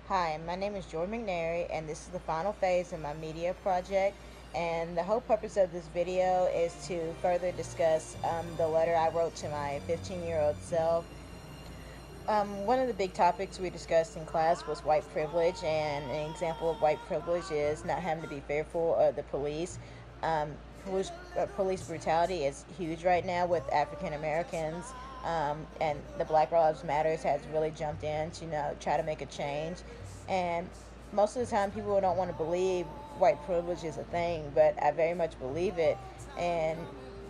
Hi, my name is Joy McNary, and this is the final phase of my media project. And the whole purpose of this video is to further discuss the letter I wrote to my 15-year-old self. One of the big topics we discussed in class was white privilege, and an example of white privilege is not having to be fearful of the police. Police brutality is huge right now with African Americans, and the Black Lives Matters has really jumped in to try to make a change. And most of the time, people don't want to believe white privilege is a thing, but I very much believe it. And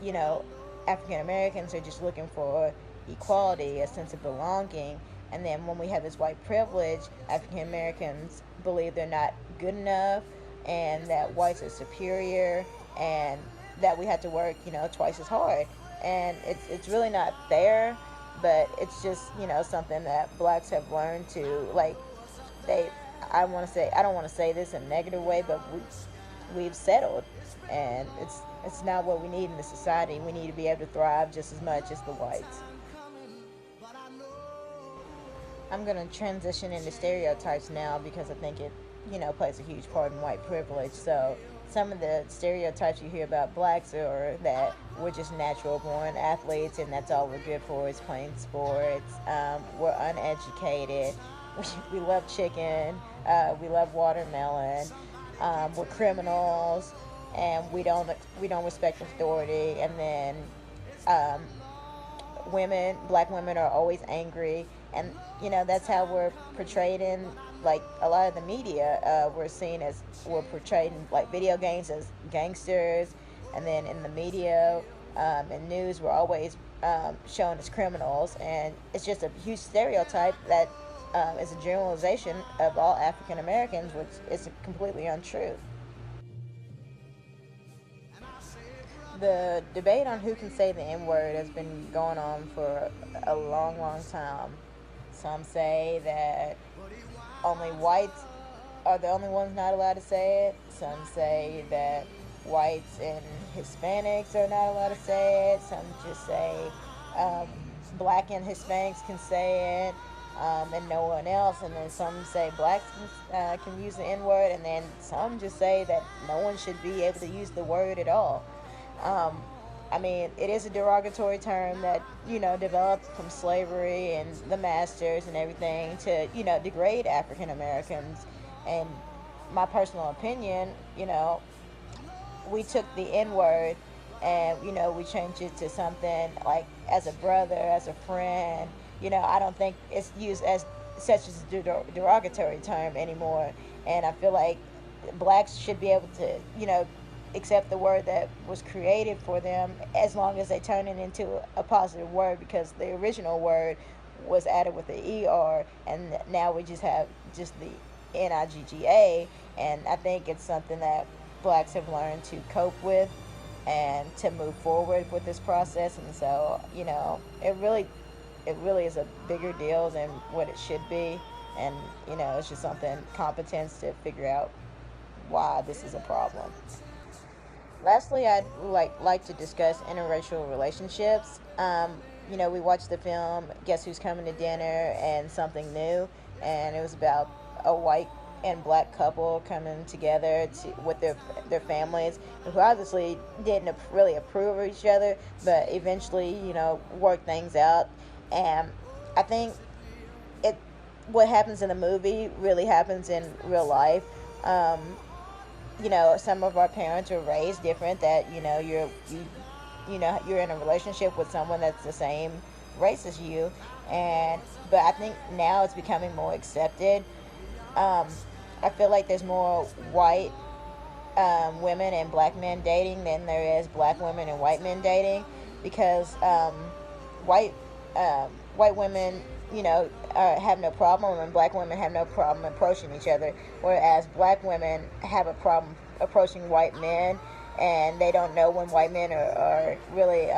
you know, African Americans are just looking for equality, a sense of belonging. And then when we have this white privilege, African Americans believe they're not good enough and that whites are superior and that we have to work, twice as hard. And it's really not fair, but it's just, something that blacks have learned to like they I don't want to say this in a negative way, but we've settled, and it's not what we need in the society. We need to be able to thrive just as much as the whites. I'm going to transition into stereotypes now because I think it, plays a huge part in white privilege. So some of the stereotypes you hear about blacks are that we're just natural born athletes and that's all we're good for is playing sports. We're uneducated. We love chicken. We love watermelon. We're criminals, and we don't respect authority. And then black women are always angry, and that's how we're portrayed in like a lot of the media. We're portrayed in like video games as gangsters, and then in the media and news we're always shown as criminals, and it's just a huge stereotype that is a generalization of all African Americans, which is completely untrue. The debate on who can say the N word has been going on for a long, long time. Some say that only whites are the only ones not allowed to say it. Some say that whites and Hispanics are not allowed to say it. Some just say um, black and Hispanics can say it, and no one else. And then some say blacks can use the N word, and then some just say that no one should be able to use the word at all. Um, I mean, it is a derogatory term that, developed from slavery and the masters and everything to, degrade African Americans. And my personal opinion, we took the N word and, we changed it to something like as a brother, as a friend. I don't think it's used as such as a derogatory term anymore. And I feel like blacks should be able to, accept the word that was created for them as long as they turn it into a positive word, because the original word was added with the ER, and now we just have just the NIGGA. And I think it's something that blacks have learned to cope with and to move forward with this process. And so, it really is a bigger deal than what it should be. And, it's just something competence to figure out why this is a problem. Lastly, I'd like to discuss interracial relationships. We watched the film Guess Who's Coming to Dinner and Something New, and it was about a white and black couple coming together with their families, who obviously didn't really approve of each other, but eventually, worked things out. And I think it what happens in the movie really happens in real life. Um, some of our parents were raised different, that you're in a relationship with someone that's the same race as you. And but I think now it's becoming more accepted. um, I feel like there's more white women and black men dating than there is black women and white men dating, because white white women, have no problem, and black women have no problem approaching each other, whereas black women have a problem approaching white men, and they don't know when white men are really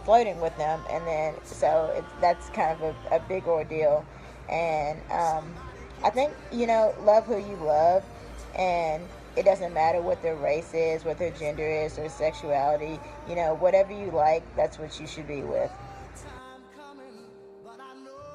flirting with them. And then so that's kind of a big ordeal. And I think, love who you love, and it doesn't matter what their race is, what their gender is, or sexuality. Whatever you like, that's what you should be with.